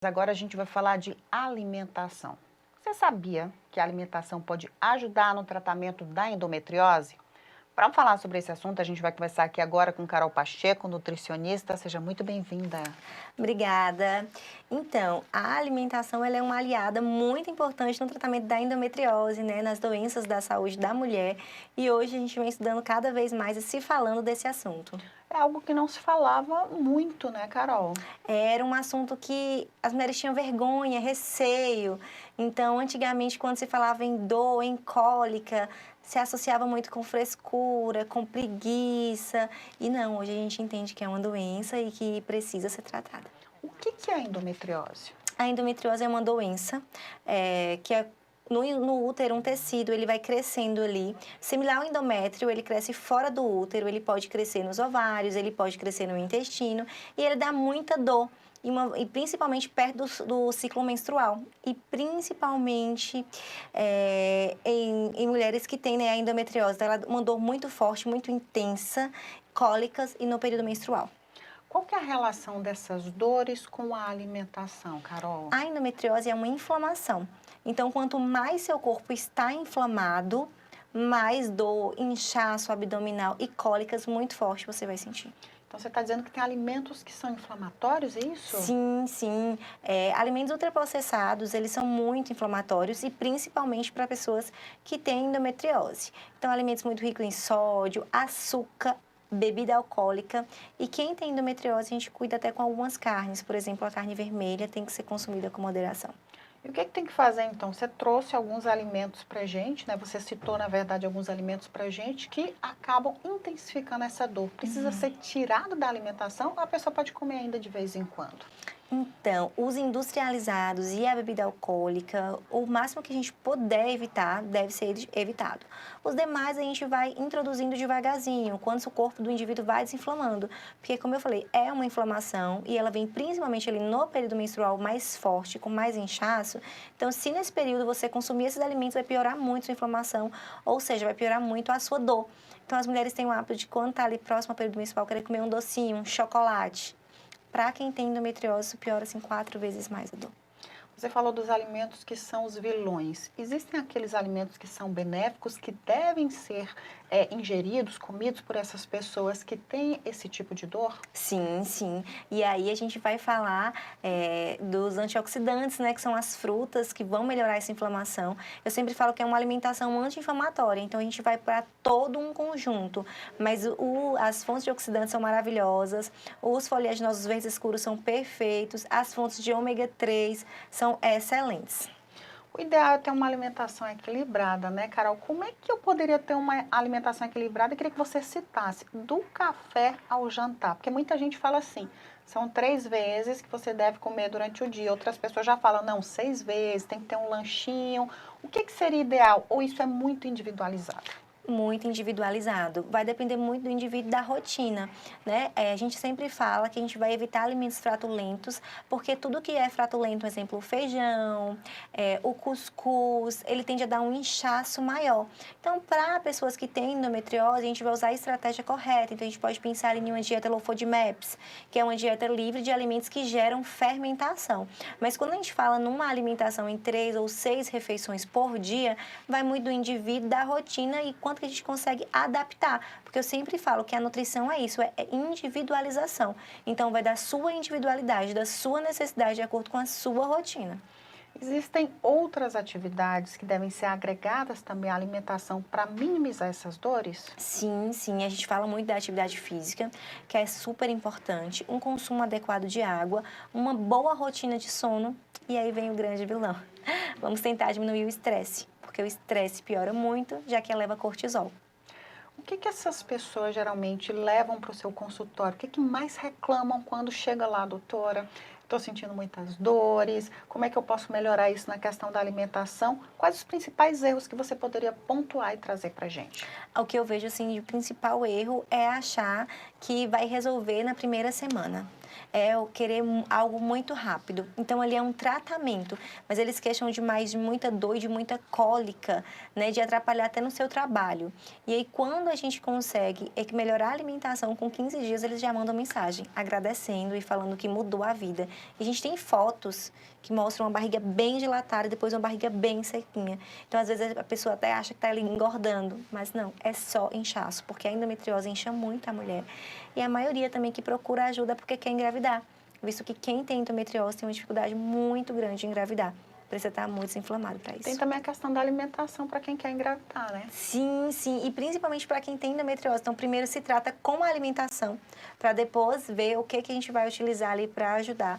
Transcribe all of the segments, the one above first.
Agora a gente vai falar de alimentação. Você sabia que a alimentação pode ajudar no tratamento da endometriose? Para falar sobre esse assunto, a gente vai conversar aqui agora com Carol Pacheco, nutricionista. Seja muito bem-vinda. Obrigada. Então, a alimentação ela é uma aliada muito importante no tratamento da endometriose, né, nas doenças da saúde da mulher. E hoje a gente vem estudando cada vez mais e se falando desse assunto. É algo que não se falava muito, né, Carol? Era um assunto que as mulheres tinham vergonha, receio. Então, antigamente, quando se falava em dor, em cólica, se associava muito com frescura, com preguiça. E não, hoje a gente entende que é uma doença e que precisa ser tratada. O que é a endometriose? A endometriose é uma doença que é no útero, um tecido, ele vai crescendo ali. Similar ao endométrio, ele cresce fora do útero, ele pode crescer nos ovários, ele pode crescer no intestino e ele dá muita dor. E principalmente perto do ciclo menstrual. E principalmente em mulheres que têm, né, a endometriose. Ela é uma dor muito forte, muito intensa, cólicas e no período menstrual. Qual que é a relação dessas dores com a alimentação, Carol? A endometriose é uma inflamação. Então, quanto mais seu corpo está inflamado, mais dor, inchaço abdominal e cólicas muito fortes você vai sentir. Então você está dizendo que tem alimentos que são inflamatórios, é isso? Sim, sim. Alimentos ultraprocessados, eles são muito inflamatórios e principalmente para pessoas que têm endometriose. Então, alimentos muito ricos em sódio, açúcar, bebida alcoólica. E quem tem endometriose, a gente cuida até com algumas carnes. Por exemplo, a carne vermelha tem que ser consumida com moderação. E o que tem que fazer então? Você trouxe alguns alimentos para gente, né? Você citou, na verdade, alguns alimentos para gente que acabam intensificando essa dor. Precisa ser tirado da alimentação ou a pessoa pode comer ainda de vez em quando? Então, os industrializados e a bebida alcoólica, o máximo que a gente puder evitar, deve ser evitado. Os demais a gente vai introduzindo devagarzinho, quando o corpo do indivíduo vai desinflamando. Porque, como eu falei, é uma inflamação e ela vem principalmente ali no período menstrual mais forte, com mais inchaço. Então, se nesse período você consumir esses alimentos, vai piorar muito a sua inflamação, ou seja, vai piorar muito a sua dor. Então, as mulheres têm o hábito de, quando está ali próximo ao período menstrual, querer comer um docinho, um chocolate. Para quem tem endometriose, isso piora assim 4 vezes mais a dor. Você falou dos alimentos que são os vilões. Existem aqueles alimentos que são benéficos, que devem ser ingeridos, comidos por essas pessoas que têm esse tipo de dor? Sim, sim. E aí a gente vai falar dos antioxidantes, né? Que são as frutas que vão melhorar essa inflamação. Eu sempre falo que é uma alimentação anti-inflamatória, então a gente vai para todo um conjunto. Mas as fontes de oxidantes são maravilhosas, os folhaginosos verdes escuros são perfeitos, as fontes de ômega 3 são excelentes. O ideal é ter uma alimentação equilibrada, né, Carol? Como é que eu poderia ter uma alimentação equilibrada? Eu queria que você citasse do café ao jantar, porque muita gente fala assim, são 3 vezes que você deve comer durante o dia. Outras pessoas já falam, não, 6 vezes, tem que ter um lanchinho. O que seria ideal? Ou isso é muito individualizado? Muito individualizado. Vai depender muito do indivíduo e da rotina, né? A gente sempre fala que a gente vai evitar alimentos fratulentos, porque tudo que é fratulento, por exemplo, o feijão, o cuscuz, ele tende a dar um inchaço maior. Então, para pessoas que têm endometriose, a gente vai usar a estratégia correta. Então, a gente pode pensar em uma dieta low FODMAPs, que é uma dieta livre de alimentos que geram fermentação. Mas quando a gente fala numa alimentação em 3 ou 6 refeições por dia, vai muito do indivíduo, da rotina e quanto que a gente consegue adaptar, porque eu sempre falo que a nutrição é isso, é individualização. Então, vai da sua individualidade, da sua necessidade, de acordo com a sua rotina. Existem outras atividades que devem ser agregadas também à alimentação para minimizar essas dores? Sim, sim, a gente fala muito da atividade física, que é super importante, um consumo adequado de água, uma boa rotina de sono, e aí vem o grande vilão. Vamos tentar diminuir o estresse, porque o estresse piora muito, já que eleva cortisol. O que essas pessoas geralmente levam para o seu consultório? O que mais reclamam quando chega lá, doutora? Estou sentindo muitas dores, como é que eu posso melhorar isso na questão da alimentação? Quais os principais erros que você poderia pontuar e trazer para a gente? O que eu vejo, assim, de principal erro é achar que vai resolver na primeira semana. é o querer algo muito rápido. Então, ali é um tratamento, mas eles queixam demais de muita dor e de muita cólica, né, de atrapalhar até no seu trabalho. E aí, quando a gente consegue melhorar a alimentação, com 15 dias eles já mandam mensagem agradecendo e falando que mudou a vida. E a gente tem fotos que mostram uma barriga bem dilatada e depois uma barriga bem sequinha. Então, às vezes, a pessoa até acha que está ali engordando, mas não, é só inchaço, porque a endometriose incha muito a mulher. E a maioria também que procura ajuda porque quer engravidar, visto que quem tem endometriose tem uma dificuldade muito grande de engravidar. Precisa estar muito desinflamado para isso. Tem também a questão da alimentação para quem quer engravidar, né? Sim, sim, e principalmente para quem tem endometriose. Então, primeiro se trata com a alimentação, para depois ver o que a gente vai utilizar ali para ajudar.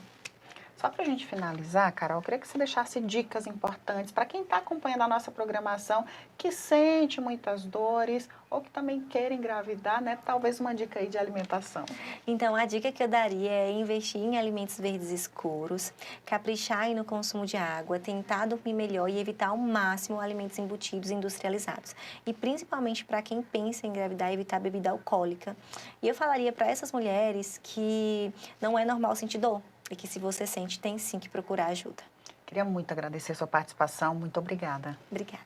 Só para a gente finalizar, Carol, eu queria que você deixasse dicas importantes para quem está acompanhando a nossa programação, que sente muitas dores ou que também queira engravidar, né? Talvez uma dica aí de alimentação. Então, a dica que eu daria é investir em alimentos verdes escuros, caprichar aí no consumo de água, tentar dormir melhor e evitar ao máximo alimentos embutidos e industrializados. E principalmente para quem pensa em engravidar, evitar bebida alcoólica. E eu falaria para essas mulheres que não é normal sentir dor. E que se você sente, tem sim que procurar ajuda. Queria muito agradecer a sua participação. Muito obrigada. Obrigada.